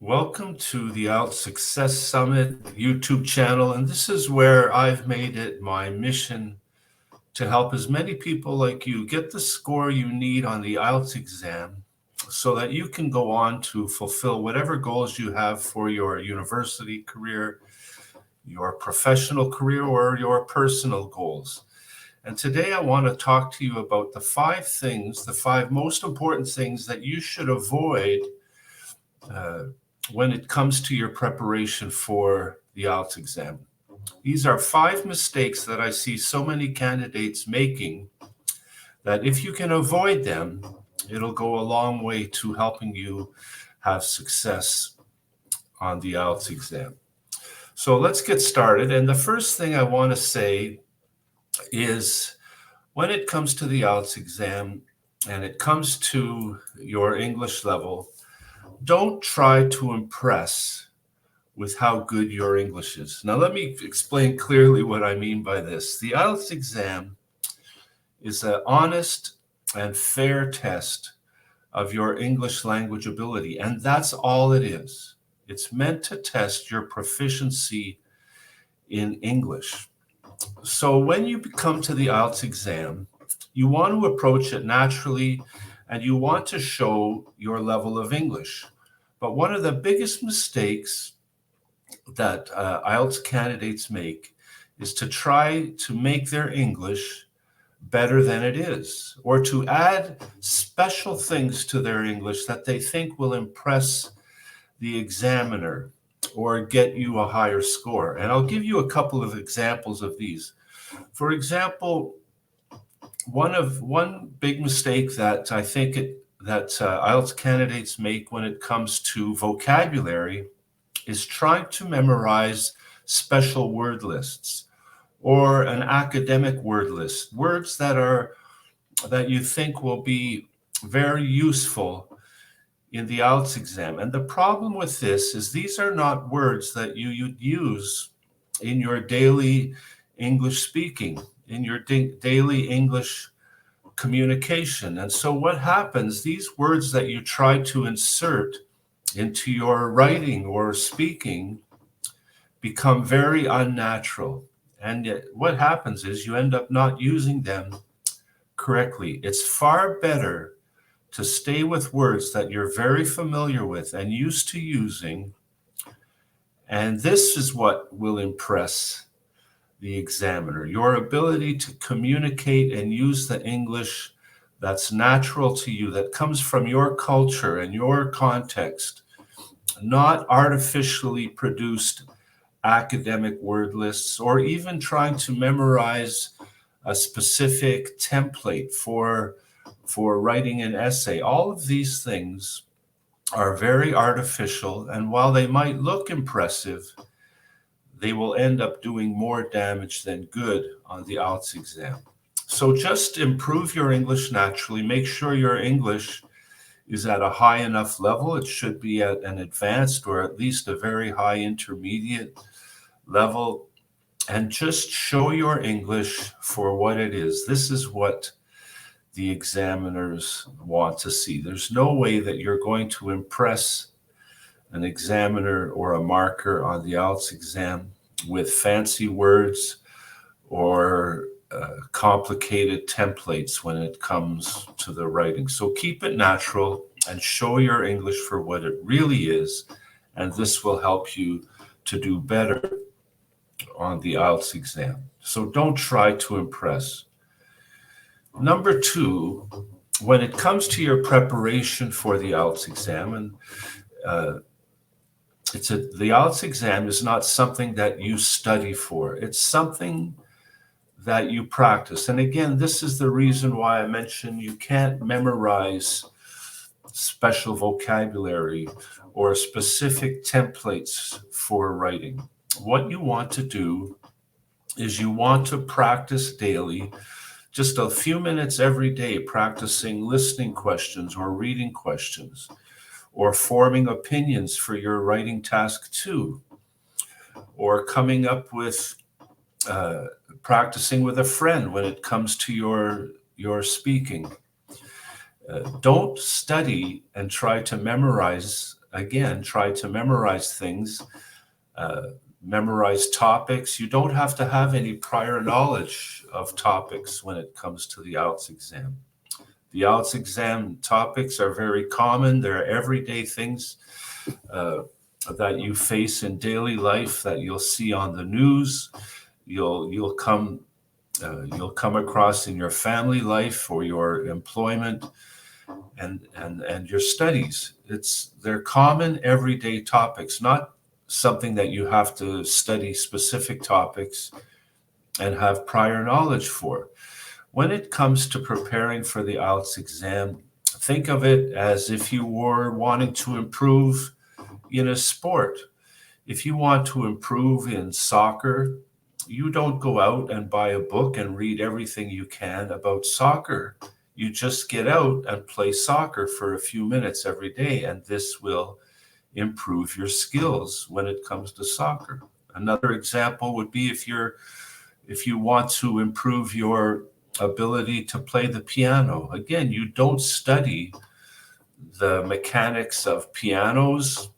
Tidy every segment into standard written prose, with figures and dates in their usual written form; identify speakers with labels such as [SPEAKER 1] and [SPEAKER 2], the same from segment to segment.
[SPEAKER 1] Welcome to the IELTS Success Summit YouTube channel, and this is where I've made it my mission to help as many people like you get the score you need on the IELTS exam so that you can go on to fulfill whatever goals you have for your university career, your professional career, or your personal goals. And today I want to talk to you about the five most important things that you should avoid when it comes to your preparation for the IELTS exam. These are 5 mistakes that I see so many candidates making that if you can avoid them, it'll go a long way to helping you have success on the IELTS exam. So let's get started. And the first thing I want to say is when it comes to the IELTS exam and it comes to your English level, don't try to impress with how good your English is. Now, let me explain clearly what I mean by this. The IELTS exam is an honest and fair test of your English language ability, and that's all it is. It's meant to test your proficiency in English. So when you come to the IELTS exam, you want to approach it naturally and you want to show your level of English. But one of the biggest mistakes that IELTS candidates make is to try to make their English better than it is, or to add special things to their English that they think will impress the examiner or get you a higher score. And I'll give you a couple of examples of these. For example, one big mistake that I think that IELTS candidates make when it comes to vocabulary is trying to memorize special word lists or an academic word list, words that you think will be very useful in the IELTS exam. And the problem with this is these are not words that you'd use in your daily English speaking, in your daily English communication. And so what happens, these words that you try to insert into your writing or speaking become very unnatural. And yet what happens is you end up not using them correctly. It's far better to stay with words that you're very familiar with and used to using. And this is what will impress the examiner, your ability to communicate and use the English that's natural to you, that comes from your culture and your context, not artificially produced academic word lists or even trying to memorize a specific template for writing an essay. All of these things are very artificial, and while they might look impressive, they will end up doing more damage than good on the IELTS exam. So just improve your English naturally. Make sure your English is at a high enough level. It should be at an advanced or at least a very high intermediate level. And just show your English for what it is. This is what the examiners want to see. There's no way that you're going to impress an examiner or a marker on the IELTS exam with fancy words or complicated templates when it comes to the writing. So keep it natural and show your English for what it really is, and this will help you to do better on the IELTS exam. So don't try to impress. Number 2, when it comes to your preparation for the IELTS exam, and the IELTS exam is not something that you study for. It's something that you practice. And again, this is the reason why I mentioned you can't memorize special vocabulary or specific templates for writing. What you want to do is you want to practice daily, just a few minutes every day, practicing listening questions or reading questions, or forming opinions for your writing task 2, or coming up with practicing with a friend when it comes to your speaking. Don't study and try to memorize again, try to memorize things, memorize topics. You don't have to have any prior knowledge of topics when it comes to the IELTS exam. The IELTS exam topics are very common. They're everyday things that you face in daily life that you'll see on the news. You'll come across in your family life or your employment and your studies. They're common everyday topics, not something that you have to study specific topics and have prior knowledge for. When it comes to preparing for the IELTS exam, think of it as if you were wanting to improve in a sport. If you want to improve in soccer, you don't go out and buy a book and read everything you can about soccer. You just get out and play soccer for a few minutes every day, and this will improve your skills when it comes to soccer. Another example would be if you want to improve your ability to play the piano. Again, you don't study the mechanics of pianos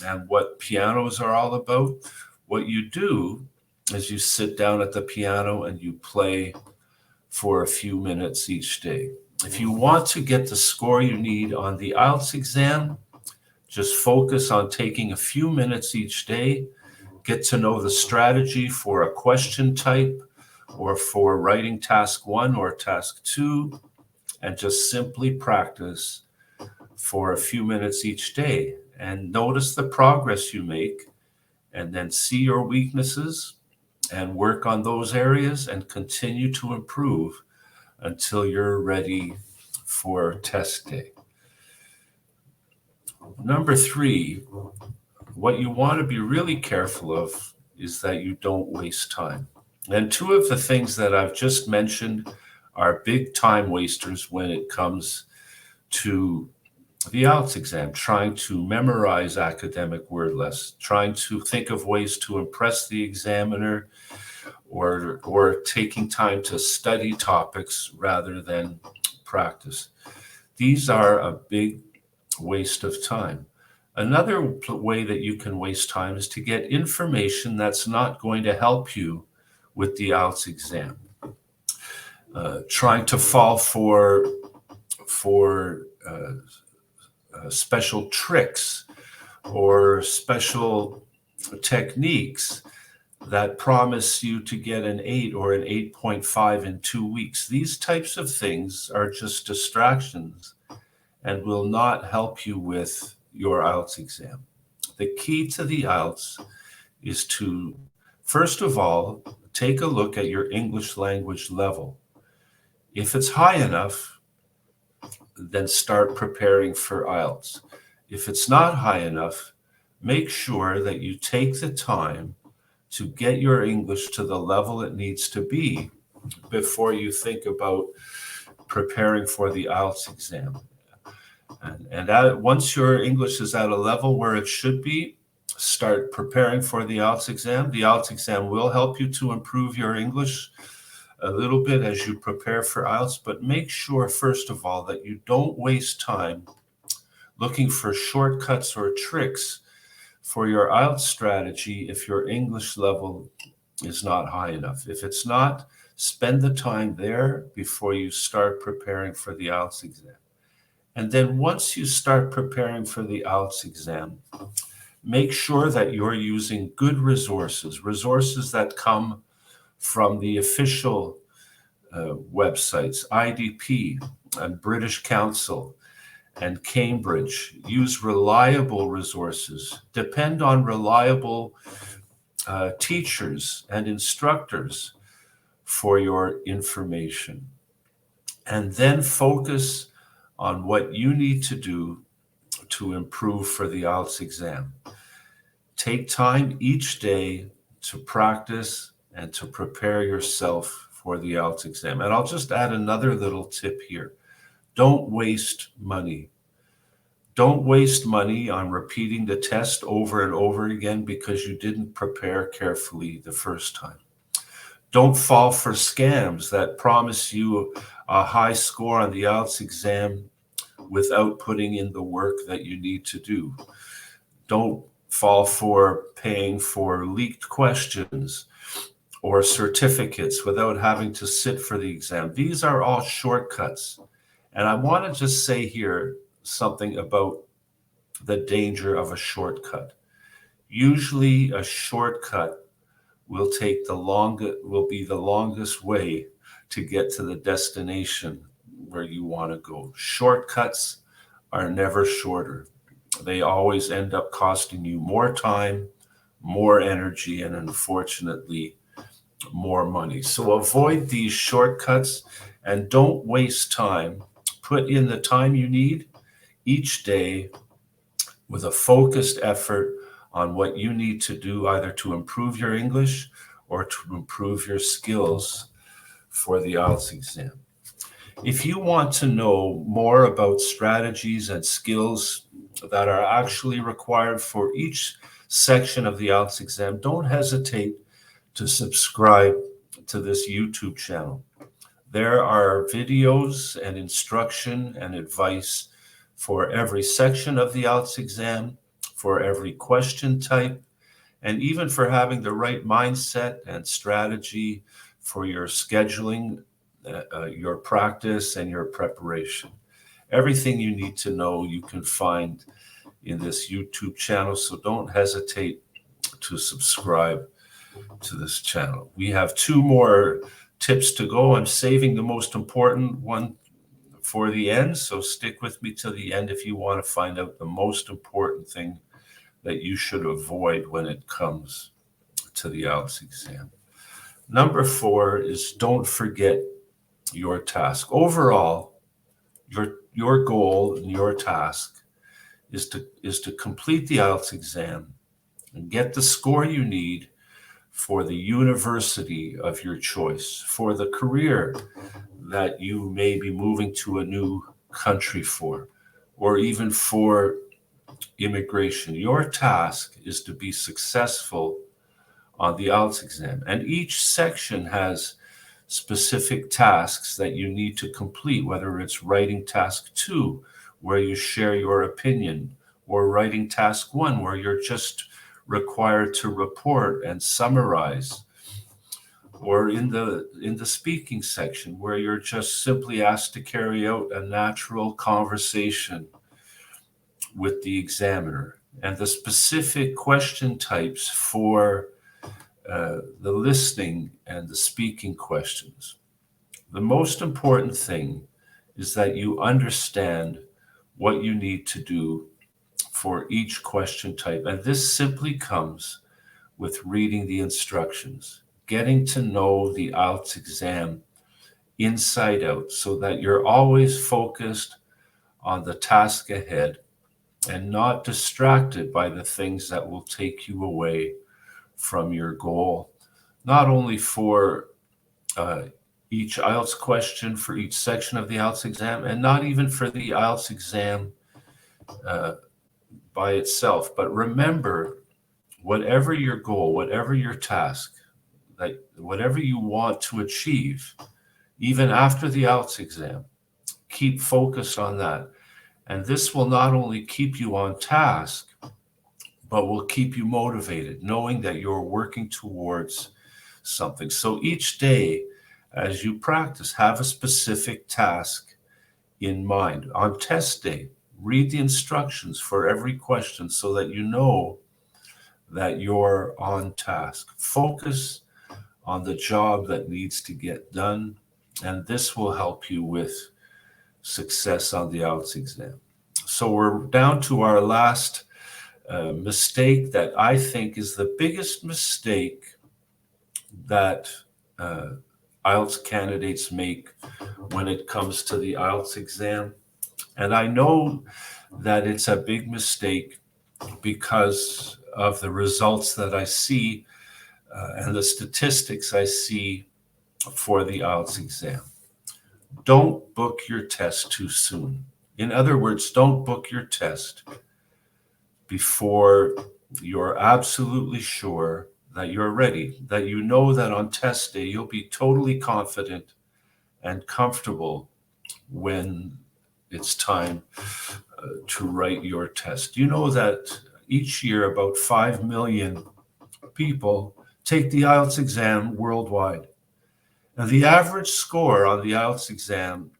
[SPEAKER 1] and what pianos are all about. What you do is you sit down at the piano and you play for a few minutes each day. If you want to get the score you need on the IELTS exam, just focus on taking a few minutes each day, get to know the strategy for a question type or for writing task 1 or task 2, and just simply practice for a few minutes each day and notice the progress you make, and then see your weaknesses and work on those areas and continue to improve until you're ready for test day. Number 3, what you want to be really careful of is that you don't waste time. And 2 of the things that I've just mentioned are big time wasters when it comes to the IELTS exam, trying to memorize academic word lists, trying to think of ways to impress the examiner, or taking time to study topics rather than practice. These are a big waste of time. Another way that you can waste time is to get information that's not going to help you with the IELTS exam. Trying to fall for special tricks or special techniques that promise you to get an 8 or an 8.5 in 2 weeks. These types of things are just distractions and will not help you with your IELTS exam. The key to the IELTS is to, first of all, take a look at your English language level. If it's high enough, then start preparing for IELTS. If it's not high enough, make sure that you take the time to get your English to the level it needs to be before you think about preparing for the IELTS exam. And once your English is at a level where it should be, start preparing for the IELTS exam. The IELTS exam will help you to improve your English a little bit as you prepare for IELTS, but make sure, first of all, that you don't waste time looking for shortcuts or tricks for your IELTS strategy if your English level is not high enough. If it's not, spend the time there before you start preparing for the IELTS exam. And then once you start preparing for the IELTS exam, make sure that you're using good resources that come from the official websites, IDP and British Council and Cambridge. Use reliable resources. Depend on reliable teachers and instructors for your information. And then focus on what you need to do to improve for the IELTS exam. Take time each day to practice and to prepare yourself for the IELTS exam. And I'll just add another little tip here. Don't waste money. Don't waste money on repeating the test over and over again because you didn't prepare carefully the first time. Don't fall for scams that promise you a high score on the IELTS exam without putting in the work that you need to do. Don't fall for paying for leaked questions or certificates without having to sit for the exam. These are all shortcuts. And I want to just say here something about the danger of a shortcut. Usually a shortcut will be the longest way to get to the destination where you want to go. Shortcuts are never shorter. They always end up costing you more time, more energy, and unfortunately, more money. So avoid these shortcuts and don't waste time. Put in the time you need each day with a focused effort on what you need to do, either to improve your English or to improve your skills for the IELTS exam. If you want to know more about strategies and skills that are actually required for each section of the IELTS exam, don't hesitate to subscribe to this YouTube channel. There are videos and instruction and advice for every section of the IELTS exam, for every question type, and even for having the right mindset and strategy for your scheduling, your practice, and your preparation. Everything you need to know you can find in this YouTube channel, so don't hesitate to subscribe to this channel. We have 2 more tips to go. I'm saving the most important one for the end, so stick with me till the end if you want to find out the most important thing that you should avoid when it comes to the IELTS exam. Number 4 is don't forget your task. Overall, your goal and your task is to complete the IELTS exam and get the score you need for the university of your choice, for the career that you may be moving to a new country for, or even for immigration. Your task is to be successful on the IELTS exam. And each section has specific tasks that you need to complete, whether it's writing task 2, where you share your opinion, or writing task 1, where you're just required to report and summarize, or in the speaking section, where you're just simply asked to carry out a natural conversation with the examiner, and the specific question types for the listening and the speaking questions. The most important thing is that you understand what you need to do for each question type. And this simply comes with reading the instructions, getting to know the IELTS exam inside out so that you're always focused on the task ahead and not distracted by the things that will take you away from your goal, not only for each IELTS question, for each section of the IELTS exam, and not even for the IELTS exam by itself. But remember, whatever your goal, whatever your task, whatever you want to achieve, even after the IELTS exam, keep focused on that. And this will not only keep you on task, but will keep you motivated, knowing that you're working towards something. So each day, as you practice, have a specific task in mind. On test day, read the instructions for every question so that you know that you're on task. Focus on the job that needs to get done, and this will help you with success on the IELTS exam. So we're down to our last mistake that I think is the biggest mistake that IELTS candidates make when it comes to the IELTS exam. And I know that it's a big mistake because of the results that I see and the statistics I see for the IELTS exam. Don't book your test too soon. In other words, don't book your test before you're absolutely sure that you're ready, that you know that on test day you'll be totally confident and comfortable when it's time to write your test. You know that each year about 5 million people take the IELTS exam worldwide. And the average score on the IELTS exam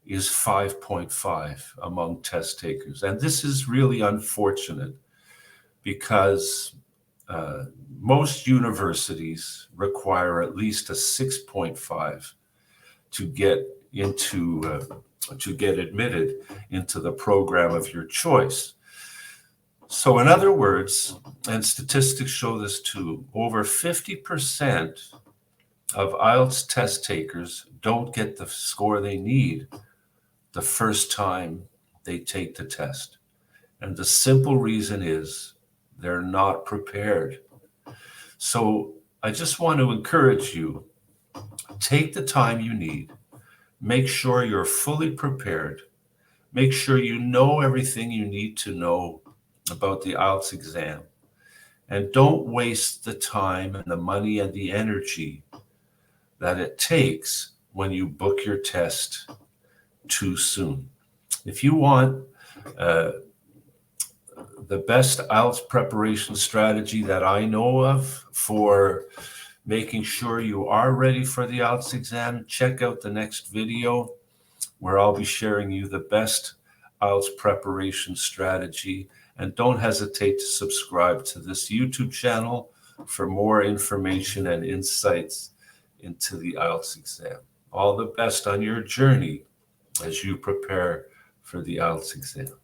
[SPEAKER 1] is 5.5 among test takers. And this is really unfortunate because most universities require at least a 6.5 to get admitted into the program of your choice. So in other words, and statistics show this too, over 50% of IELTS test takers don't get the score they need the first time they take the test. And the simple reason is they're not prepared. So I just want to encourage you, take the time you need. Make sure you're fully prepared. Make sure you know everything you need to know about the IELTS exam. And don't waste the time and the money and the energy that it takes when you book your test too soon. If you want the best IELTS preparation strategy that I know of for making sure you are ready for the IELTS exam, check out the next video where I'll be sharing you the best IELTS preparation strategy. And don't hesitate to subscribe to this YouTube channel for more information and insights into the IELTS exam. All the best on your journey as you prepare for the IELTS exam.